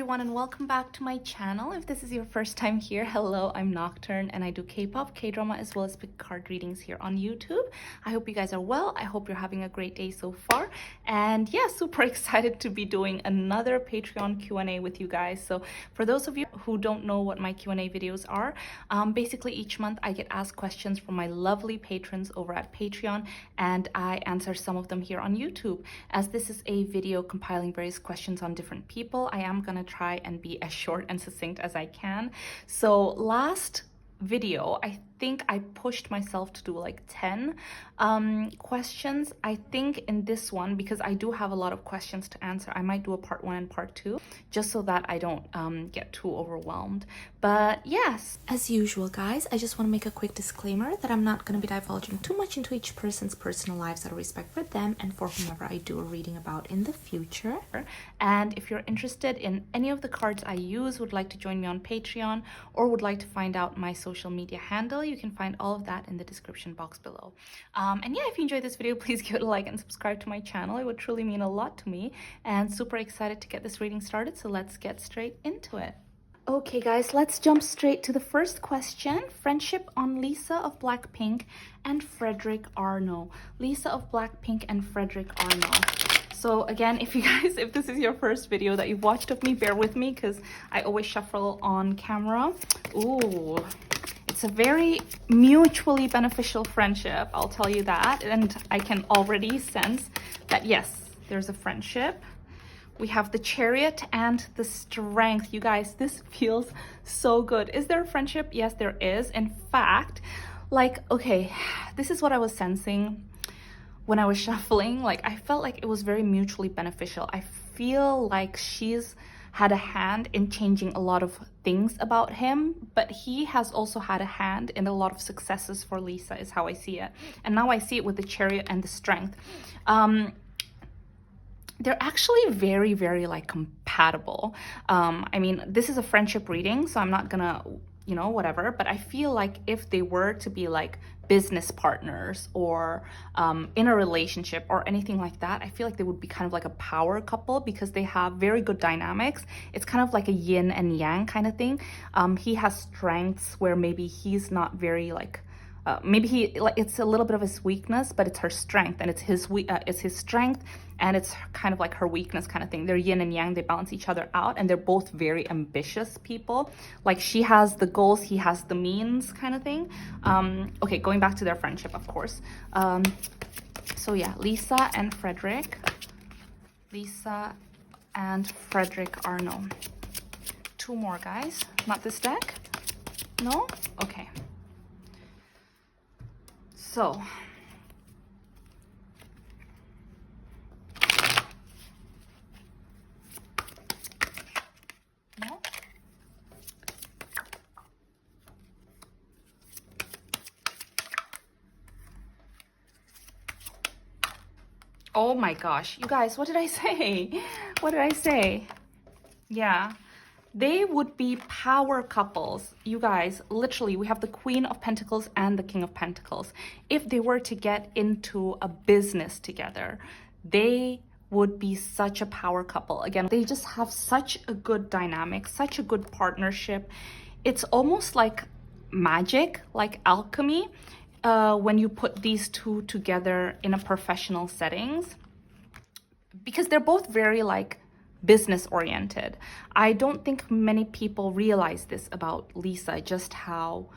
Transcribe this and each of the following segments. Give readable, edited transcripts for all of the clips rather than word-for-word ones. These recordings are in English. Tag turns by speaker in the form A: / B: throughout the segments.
A: everyone and welcome back to my channel. If this is your first time here, hello, I'm Nocturne and I do K-pop, K-drama as well as pick card readings here on YouTube. I hope you guys are well. I hope you're having a great day so far. And yeah, super excited to be doing another Patreon Q&A with you guys. So for those of you who don't know what my Q&A videos are, basically each month I get asked questions from my lovely patrons over at Patreon and I answer some of them here on YouTube. As this is a video compiling various questions on different people, I am gonna try and be as short and succinct as I can. So last video, I think I pushed myself to do like 10 questions. I think in this one, because I do have a lot of questions to answer, I might do a part 1 and part 2 just so that I don't get too overwhelmed. But yes, as usual guys, I just want to make a quick disclaimer that I'm not going to be divulging too much into each person's personal lives out of respect for them and for whomever I do a reading about in the future. And if you're interested in any of the cards I use, would like to join me on Patreon, or would like to find out my social media handle, you can find all of that in the description box below. And yeah, if you enjoyed this video, please give it a like and subscribe to my channel. It would truly mean a lot to me, and super excited to get this reading started. So let's get straight into it. Okay guys, let's jump straight to the first question. Friendship on Lisa of Blackpink and Frederick Arno. Lisa of Blackpink and Frederick Arno. So again, if this is your first video that you've watched of me, bear with me because I always shuffle on camera. Ooh, it's a very mutually beneficial friendship, I'll tell you that. And I can already sense that yes, there's a friendship. We have the Chariot and the Strength. You guys, this feels so good. Is there a friendship? Yes, there is. In fact, like, okay, this is what I was sensing when I was shuffling. Like, I felt like it was very mutually beneficial. I feel like she's had a hand in changing a lot of things about him, but he has also had a hand in a lot of successes for Lisa, is how I see it. And now I see it with the Chariot and the Strength. They're actually very, very like compatible. I mean, this is a friendship reading, so I'm not gonna, you know, whatever, but I feel like if they were to be like business partners or in a relationship or anything like that, I feel like they would be kind of like a power couple because they have very good dynamics. It's kind of like a yin and yang kind of thing. He has strengths where maybe he's not very like, maybe it's a little bit of his weakness, but it's her strength, and it's his strength, and it's kind of like her weakness kind of thing. They're yin and yang, they balance each other out, and they're both very ambitious people. Like, she has the goals, he has the means kind of thing. Okay, going back to their friendship, of course. So yeah, Lisa and Frederick. Lisa and Frederick Arno. 2 more, guys. Not this deck? No? Okay. So, no? Oh my gosh, you guys, what did I say? What did I say? Yeah. They would be power couples. You guys, literally, we have the Queen of Pentacles and the King of Pentacles. If they were to get into a business together, they would be such a power couple. Again, they just have such a good dynamic, such a good partnership. It's almost like magic, like alchemy, when you put these two together in a professional settings, because they're both very like business oriented. I don't think many people realize this about Lisa, just how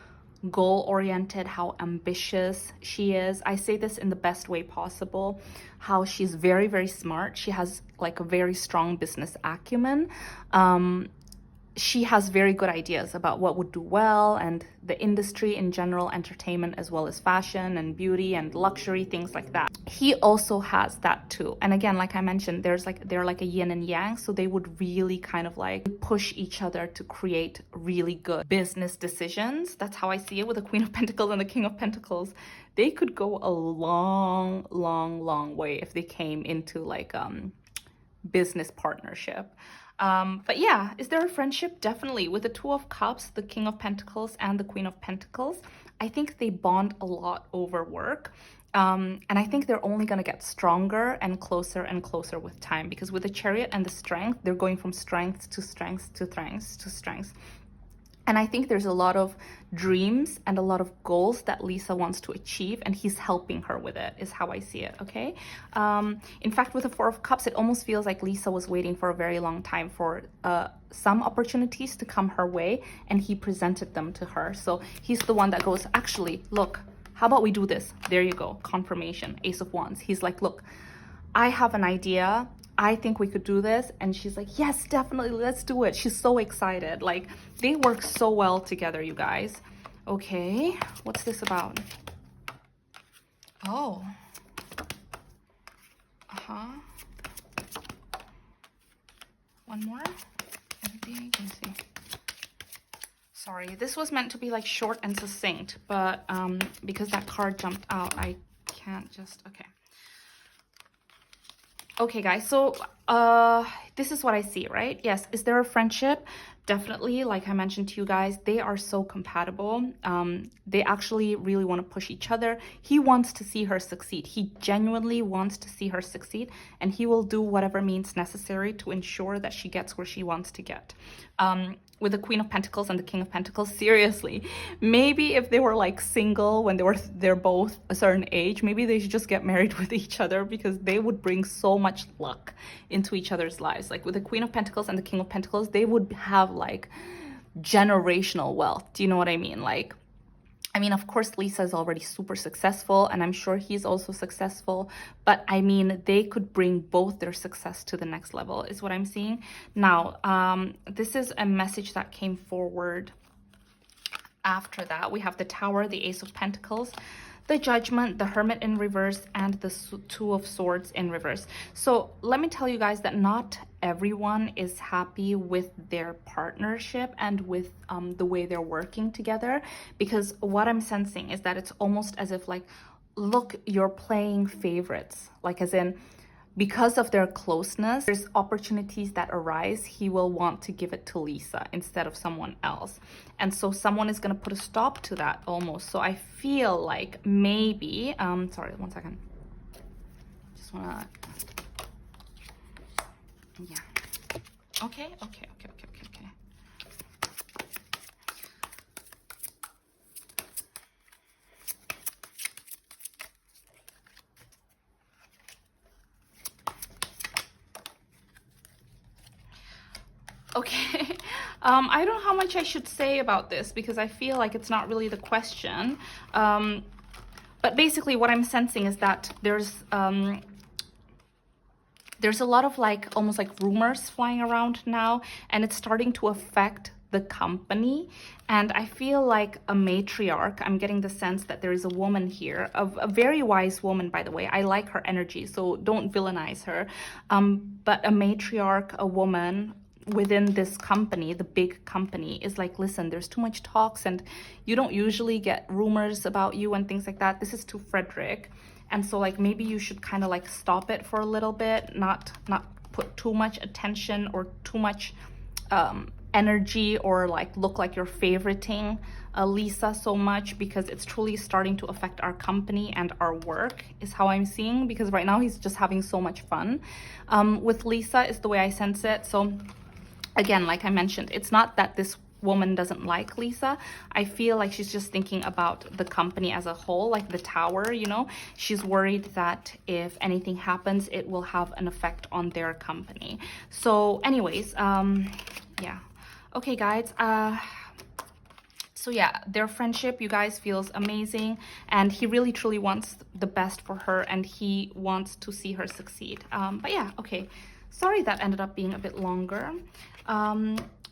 A: goal oriented, how ambitious she is. I say this in the best way possible, how she's very, very smart. She has like a very strong business acumen. She has very good ideas about what would do well, and the industry in general, entertainment as well as fashion and beauty and luxury, things like that. He also has that too. And again, like I mentioned, they're like a yin and yang, so they would really kind of like push each other to create really good business decisions. That's how I see it with the Queen of Pentacles and the King of Pentacles. They could go a long, long, long way if they came into like business partnership. But yeah, is there a friendship? Definitely. With the Two of Cups, the King of Pentacles and the Queen of Pentacles, I think they bond a lot over work. And I think they're only going to get stronger and closer with time, because with the Chariot and the Strength, they're going from strength to strength to strength to strength. And I think there's a lot of dreams and a lot of goals that Lisa wants to achieve, and he's helping her with it, is how I see it, okay? In fact, with the Four of Cups, it almost feels like Lisa was waiting for a very long time for some opportunities to come her way, and he presented them to her. So he's the one that goes, actually, look, how about we do this? There you go, confirmation, Ace of Wands. He's like, look, I have an idea. I think we could do this. And she's like, yes, definitely, let's do it. She's so excited. Like, they work so well together, you guys. Okay, what's this about? Oh. One more? Everything agency. Sorry, this was meant to be like short and succinct, but because that card jumped out, I can't just, okay. Okay, guys, so this is what I see, right? Yes, is there a friendship? Definitely, like I mentioned to you guys, they are so compatible. They actually really want to push each other. He wants to see her succeed. He genuinely wants to see her succeed, and he will do whatever means necessary to ensure that she gets where she wants to get. With the Queen of Pentacles and the King of Pentacles, seriously, maybe if they were like single when they're both a certain age, maybe they should just get married with each other, because they would bring so much luck into each other's lives. Like with the Queen of Pentacles and the King of Pentacles, they would have like generational wealth. Do you know what I mean? Like, I mean, of course, Lisa is already super successful, and I'm sure he's also successful. But I mean, they could bring both their success to the next level, is what I'm seeing. Now, this is a message that came forward after that. We have the Tower, the Ace of Pentacles, the Judgment, the Hermit in reverse, and the Two of Swords in reverse. So let me tell you guys that not everyone is happy with their partnership and with the way they're working together, because what I'm sensing is that it's almost as if like, look, you're playing favorites, like as in, because of their closeness, there's opportunities that arise. He will want to give it to Lisa instead of someone else. And so someone is going to put a stop to that almost. So I feel like maybe, sorry, one second. Just want to, yeah. Okay. Okay, I don't know how much I should say about this, because I feel like it's not really the question. But basically what I'm sensing is that there's a lot of like, almost like rumors flying around now, and it's starting to affect the company. And I feel like a matriarch, I'm getting the sense that there is a woman here, a very wise woman, by the way. I like her energy, so don't villainize her. But a matriarch, a woman within this company, the big company, is like, listen, there's too much talks and you don't usually get rumors about you and things like that. This is to Frederick. And so like, maybe you should kind of like stop it for a little bit, not put too much attention or too much energy, or like look like you're favoriting Lisa so much, because it's truly starting to affect our company and our work, is how I'm seeing. Because right now he's just having so much fun with Lisa, is the way I sense it. So again, like I mentioned, it's not that this woman doesn't like Lisa. I feel like she's just thinking about the company as a whole, like the Tower, you know. She's worried that if anything happens, it will have an effect on their company. So anyways, yeah. Okay, guys. So yeah, their friendship, you guys, feels amazing, and he really truly wants the best for her, and he wants to see her succeed. But yeah, okay. Sorry that ended up being a bit longer.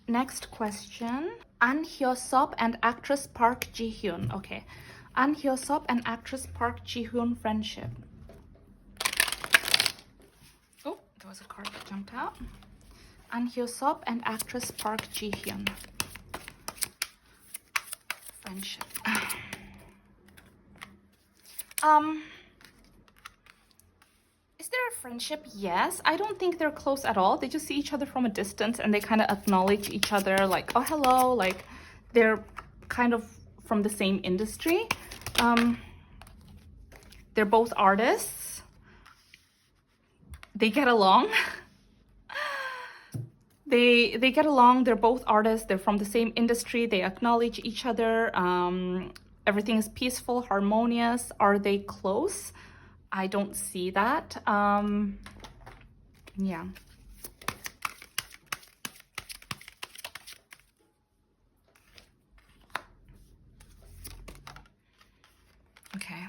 A: Next question. An Hyo-seop and actress Park Ji-hyun. Okay. An Hyo-seop and actress Park Ji-hyun friendship. Oh, there was a card that jumped out. An Hyo-seop and actress Park Ji-hyun friendship. Is there a friendship? Yes. I don't think they're close at all. They just see each other from a distance, and they kind of acknowledge each other like, oh, hello. Like, they're kind of from the same industry. They're both artists. They get along. They get along. They're both artists. They're from the same industry. They acknowledge each other. Everything is peaceful, harmonious. Are they close? I don't see that. Yeah. Okay.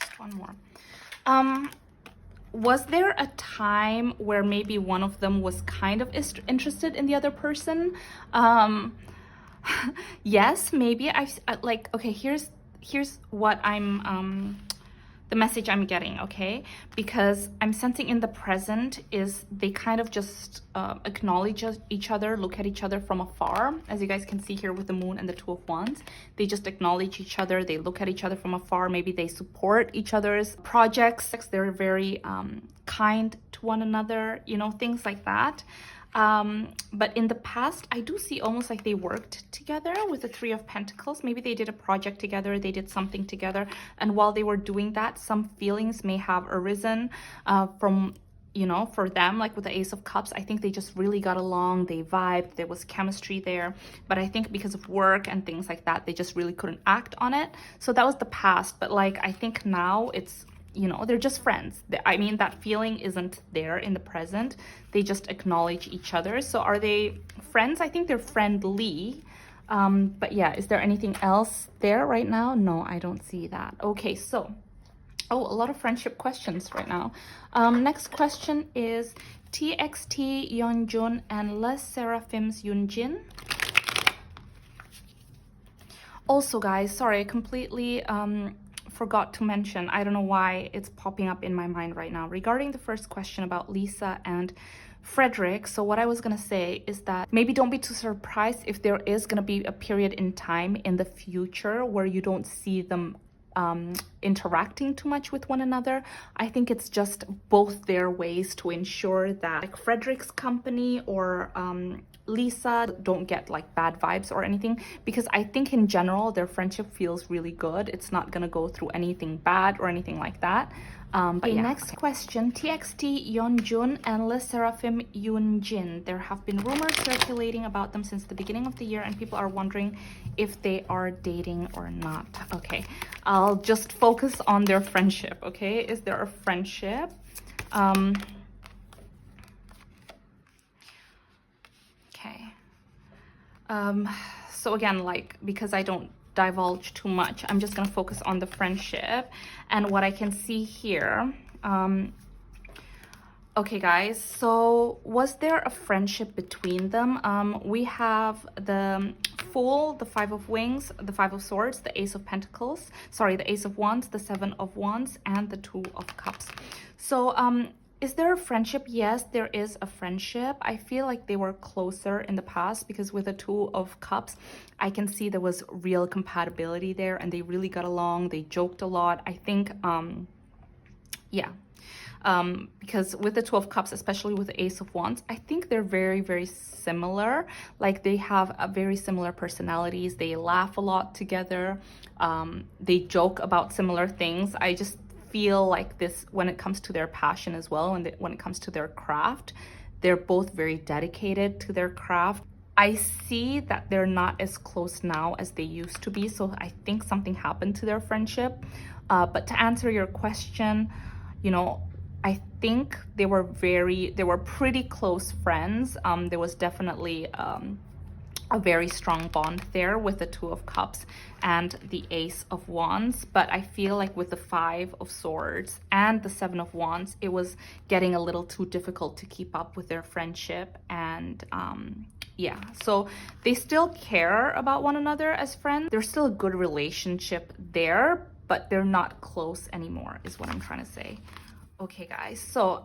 A: Just one more. Was there a time where maybe one of them was kind of interested in the other person? Yes, maybe. Like, okay, here's what the message I'm getting, okay? Because I'm sensing in the present is they kind of just acknowledge each other, look at each other from afar. As you guys can see here with the moon and the Two of Wands, they just acknowledge each other. They look at each other from afar. Maybe they support each other's projects. They're very kind to one another, you know, things like that. But in the past, I do see almost like they worked together with the Three of Pentacles. Maybe they did a project together, they did something together. And while they were doing that, some feelings may have arisen from, you know, for them, like with the Ace of Cups. I think they just really got along, they vibed, there was chemistry there. But I think because of work and things like that, they just really couldn't act on it. So that was the past. But like, I think now it's, you know, they're just friends. I mean, that feeling isn't there in the present. They just acknowledge each other. So are they friends? I think they're friendly. But yeah, is there anything else there right now? No, I don't see that. Okay, so, oh, a lot of friendship questions right now. Next question is TXT Yeonjun and Les Sserafim's Yunjin. Also, guys, sorry, I completely forgot to mention, I don't know why it's popping up in my mind right now, regarding the first question about Lisa and Frederick. So what I was gonna say is that maybe don't be too surprised if there is gonna be a period in time in the future where you don't see them interacting too much with one another. I think it's just both their ways to ensure that like Frederick's company or Lisa don't get like bad vibes or anything, because I think in general their friendship feels really good. It's not gonna go through anything bad or anything like that. But yeah. Next question, TXT Yeonjun and Les Sserafim Yunjin. There have been rumors circulating about them since the beginning of the year, and people are wondering if they are dating or not. Okay, I'll just focus on their friendship, okay? Is there a friendship? Okay. So again, like, because I don't divulge too much, I'm just gonna focus on the friendship and what I can see here. Okay, guys, so was there a friendship between them? We have the Fool, the Five of Wings, the Five of Swords, the Ace of Pentacles, sorry, the Ace of Wands, the Seven of Wands, and the Two of Cups. So is there a friendship? Yes, there is a friendship. I feel like they were closer in the past, because with the Two of Cups, I can see there was real compatibility there and they really got along. They joked a lot. I think, yeah. Because with the Two of Cups, especially with the Ace of Wands, I think they're very, very similar. Like they have a very similar personalities. They laugh a lot together. They joke about similar things. I just feel like this when it comes to their passion as well, and when it comes to their craft, they're both very dedicated to their craft. I see that they're not as close now as they used to be, so I think something happened to their friendship. But to answer your question, you know, I think they were pretty close friends. There was definitely a very strong bond there with the Two of Cups and the Ace of Wands. But I feel like with the Five of Swords and the Seven of Wands, it was getting a little too difficult to keep up with their friendship. And yeah, so they still care about one another as friends. There's still a good relationship there, but they're not close anymore, is what I'm trying to say. Okay, guys, so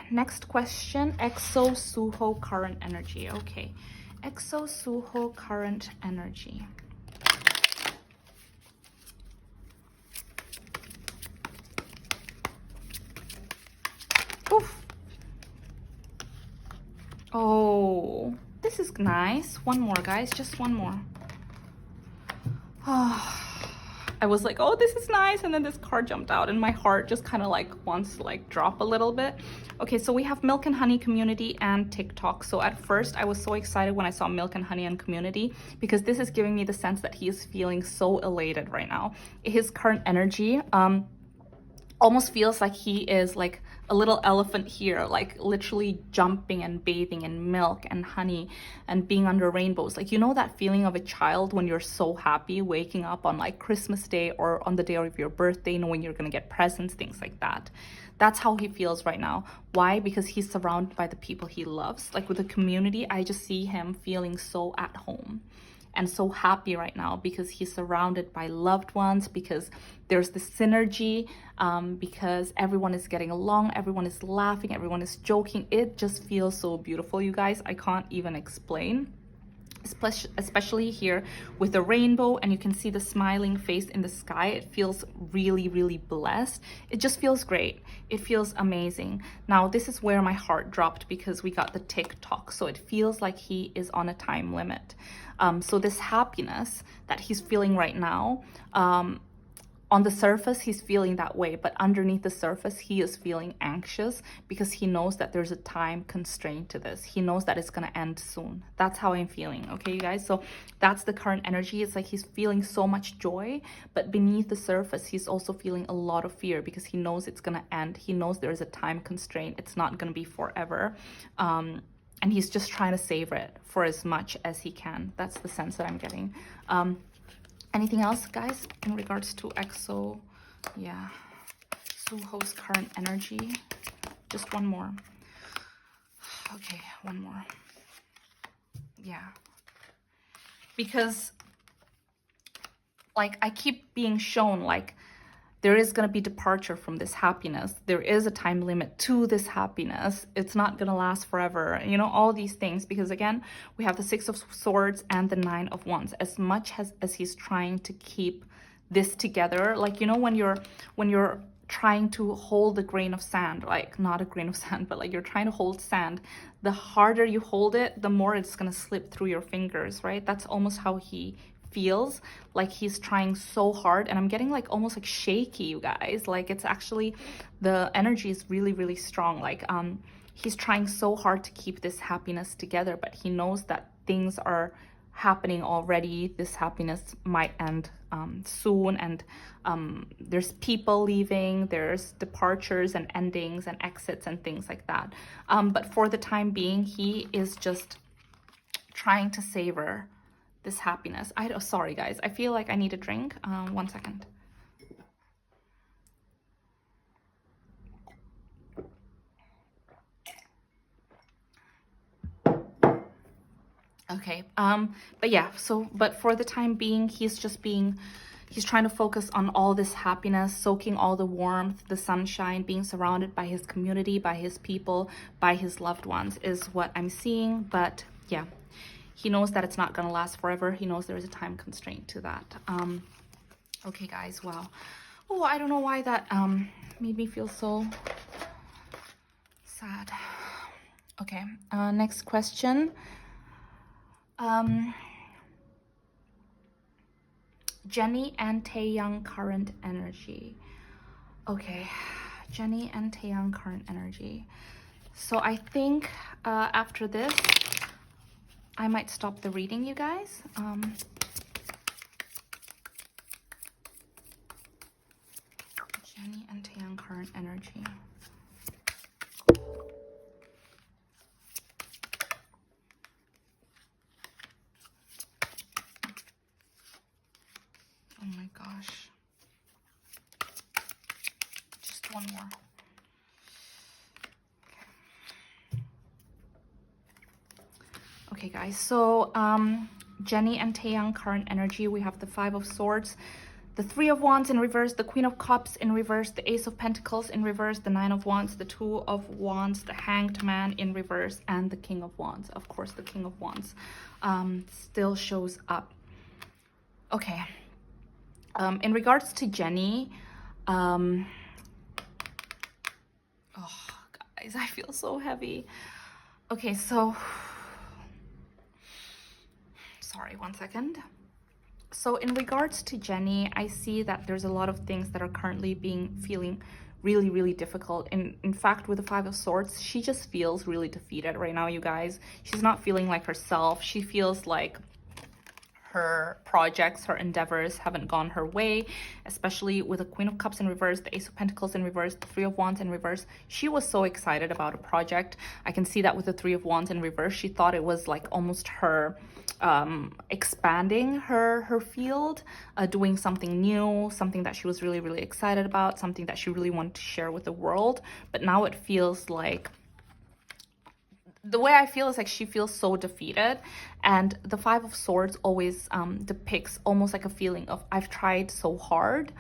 A: next question, EXO Suho current energy. Okay, EXO Suho current energy. Oof. Oh, this is nice. One more, guys, just one more. I was like, oh, this is nice, and then this card jumped out and my heart just kind of like wants to like drop a little bit. Okay, so we have Milk and Honey community and TikTok. So at first I was so excited when I saw Milk and Honey and community, because this is giving me the sense that he is feeling so elated right now. His current energy almost feels like he is like a little elephant here, like literally jumping and bathing in milk and honey and being under rainbows. Like, you know that feeling of a child when you're so happy waking up on like Christmas Day or on the day of your birthday, knowing you're gonna get presents, things like that. That's how he feels right now. Why? Because he's surrounded by the people he loves. Like with the community, I just see him feeling so at home and so happy right now, because he's surrounded by loved ones, because there's this synergy, because everyone is getting along, everyone is laughing, everyone is joking. It just feels so beautiful, you guys. I can't even explain. Especially here with the rainbow, and you can see the smiling face in the sky. It feels really, really blessed. It just feels great. It feels amazing. Now, this is where my heart dropped, because we got the TikTok. So it feels like he is on a time limit. So this happiness that he's feeling right now, on the surface, he's feeling that way, but underneath the surface, he is feeling anxious, because he knows that there's a time constraint to this. He knows that it's gonna end soon. That's how I'm feeling, okay, you guys? So that's the current energy. It's like he's feeling so much joy, but beneath the surface, he's also feeling a lot of fear, because he knows it's gonna end. He knows there's a time constraint. It's not gonna be forever. And he's just trying to savor it for as much as he can. That's the sense that I'm getting. Anything else, guys, in regards to EXO? Yeah. Suho's current energy. Just one more. Okay, one more. Yeah. Because, like, I keep being shown, like, there is going to be departure from this happiness. There is a time limit to this happiness. It's not going to last forever. You know, all these things. Because again, we have the Six of Swords and the Nine of Wands. As much as he's trying to keep this together, like, you know, when you're trying to hold a grain of sand, like not a grain of sand, but like you're trying to hold sand, the harder you hold it, the more it's going to slip through your fingers, right? That's almost how he feels. Like he's trying so hard, and I'm getting like almost like shaky, you guys. Like it's actually, the energy is really, really strong. Like he's trying so hard to keep this happiness together, but he knows that things are happening already. This happiness might end soon, and there's people leaving, there's departures and endings and exits and things like that. But for the time being, he is just trying to savor this happiness. Sorry guys, I feel like I need a drink. 1 second. Okay, but yeah, so, but for the time being, he's trying to focus on all this happiness, soaking all the warmth, the sunshine, being surrounded by his community, by his people, by his loved ones is what I'm seeing. But yeah, he knows that it's not going to last forever. He knows there is a time constraint to that. Okay, guys, wow. Oh, I don't know why that made me feel so sad. Okay, next question. Jennie and Taeyang current energy. Okay, Jennie and Taeyang current energy. So I think after this, I might stop the reading, you guys. Jennie and Taeyang current energy. Oh my gosh. Just one more. Okay, guys, so Jennie and Taeyang current energy, we have the Five of Swords, the Three of Wands in reverse, the Queen of Cups in reverse, the Ace of Pentacles in reverse, the Nine of Wands, the Two of Wands, the Hanged Man in reverse, and the King of Wands. Of course, the King of Wands still shows up. Okay. In regards to Jennie, oh, guys, I feel so heavy. Okay, so... Sorry, 1 second. So in regards to Jennie, I see that there's a lot of things that are currently feeling really, really difficult. In fact, with the Five of Swords, she just feels really defeated right now, you guys. She's not feeling like herself. She feels like her projects, her endeavors haven't gone her way, especially with the Queen of Cups in reverse, the Ace of Pentacles in reverse, the Three of Wands in reverse. She was so excited about a project. I can see that with the Three of Wands in reverse. She thought it was like almost her expanding her field, doing something new, something that she was really, really excited about, something that she really wanted to share with the world. But now it feels like, the way I feel is like she feels so defeated, and the Five of Swords always depicts almost like a feeling of I've tried so hard,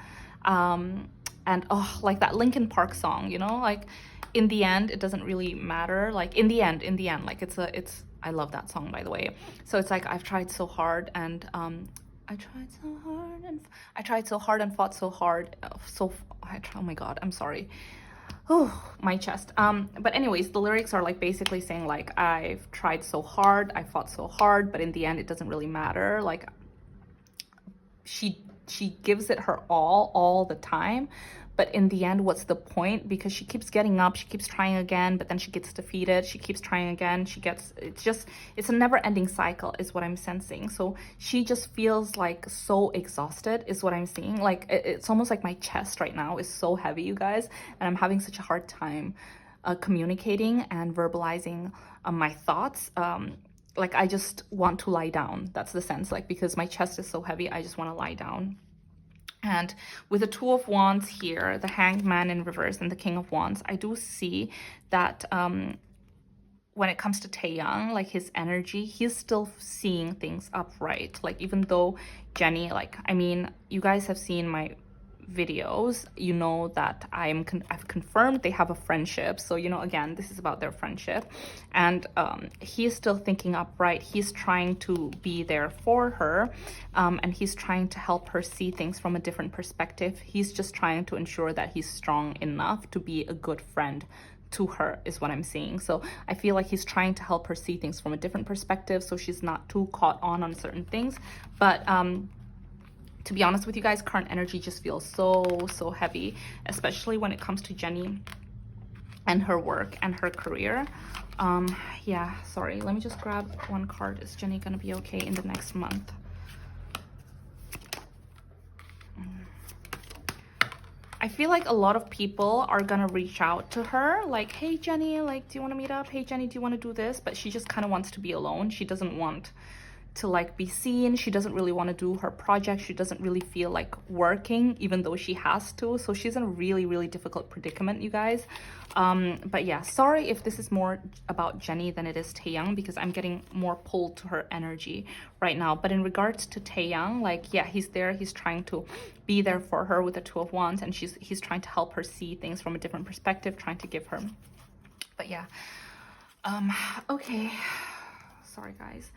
A: and oh, like that Linkin Park song, you know, like in the end it doesn't really matter. Like in the end, like it's I love that song, by the way. So it's like I've tried so hard, and I tried so hard and fought so hard, oh my god, I'm sorry. Oh, my chest. But anyways, the lyrics are like basically saying like I've tried so hard, I fought so hard, but in the end it doesn't really matter. Like she gives it her all the time, but in the end, what's the point? Because she keeps getting up, she keeps trying again, but then she gets defeated, she keeps trying again, it's a never-ending cycle is what I'm sensing. So she just feels like so exhausted is what I'm seeing. Like it's almost like my chest right now is so heavy, you guys, and I'm having such a hard time communicating and verbalizing my thoughts. Like I just want to lie down. That's the sense, like, because my chest is so heavy, I just want to lie down. And with the Two of Wands here, the Hanged Man in reverse and the King of Wands, I do see that when it comes to Taeyang, like his energy, he's still seeing things upright. Like even though Jennie, like, I mean, you guys have seen my videos, you know that I've confirmed they have a friendship. So, you know, again, this is about their friendship, and he's still thinking upright. He's trying to be there for her, and he's trying to help her see things from a different perspective. He's just trying to ensure that he's strong enough to be a good friend to her is what I'm seeing. So I feel like he's trying to help her see things from a different perspective, so she's not too caught on certain things. But to be honest with you guys, current energy just feels so heavy, especially when it comes to Jennie and her work and her career. Yeah, sorry, let me just grab one card. Is Jennie gonna be okay in the next month? I feel like a lot of people are gonna reach out to her like, hey Jennie, like, do you want to meet up? Hey Jennie, do you want to do this? But she just kind of wants to be alone. She doesn't want to like be seen. She doesn't really want to do her project. She doesn't really feel like working, even though she has to. So she's in a really difficult predicament, you guys. But yeah, sorry if this is more about Jennie than it is Taeyang, because I'm getting more pulled to her energy right now. But in regards to Taeyang, like, yeah, he's there. He's trying to be there for her with the Two of Wands, and he's trying to help her see things from a different perspective, trying to give her. But yeah, okay, sorry guys.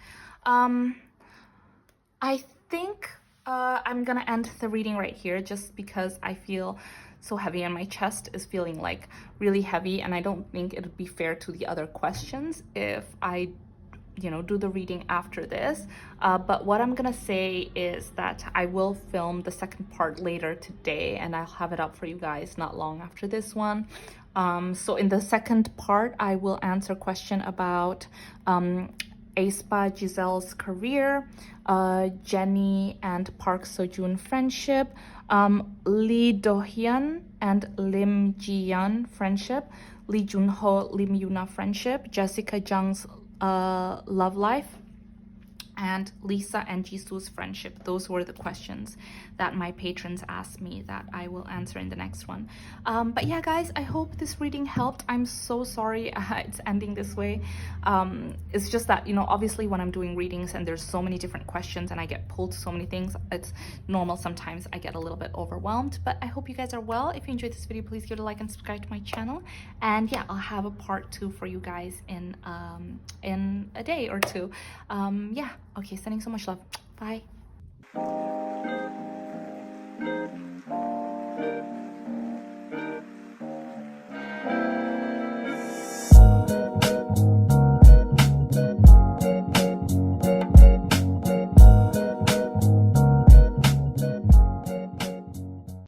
A: I think I'm gonna end the reading right here, just because I feel so heavy and my chest is feeling like really heavy, and I don't think it would be fair to the other questions if I, you know, do the reading after this. But what I'm gonna say is that I will film the second part later today, and I'll have it up for you guys not long after this one. So in the second part, I will answer a question about aespa Giselle's career, Jennie and Park Seo-joon friendship, Lee Do-hyun and Lim Ji-hyun friendship, Lee Jun-ho, Lim Yuna friendship, Jessica Jung's love life, and Lisa and Jisoo's friendship. Those were the questions that my patrons asked me that I will answer in the next one. But yeah, guys, I hope this reading helped. I'm so sorry it's ending this way. It's just that, you know, obviously when I'm doing readings and there's so many different questions and I get pulled to so many things, it's normal. Sometimes I get a little bit overwhelmed, but I hope you guys are well. If you enjoyed this video, please give it a like and subscribe to my channel. And yeah, I'll have a part 2 for you guys in a day or two. Yeah, okay, sending so much love. Bye.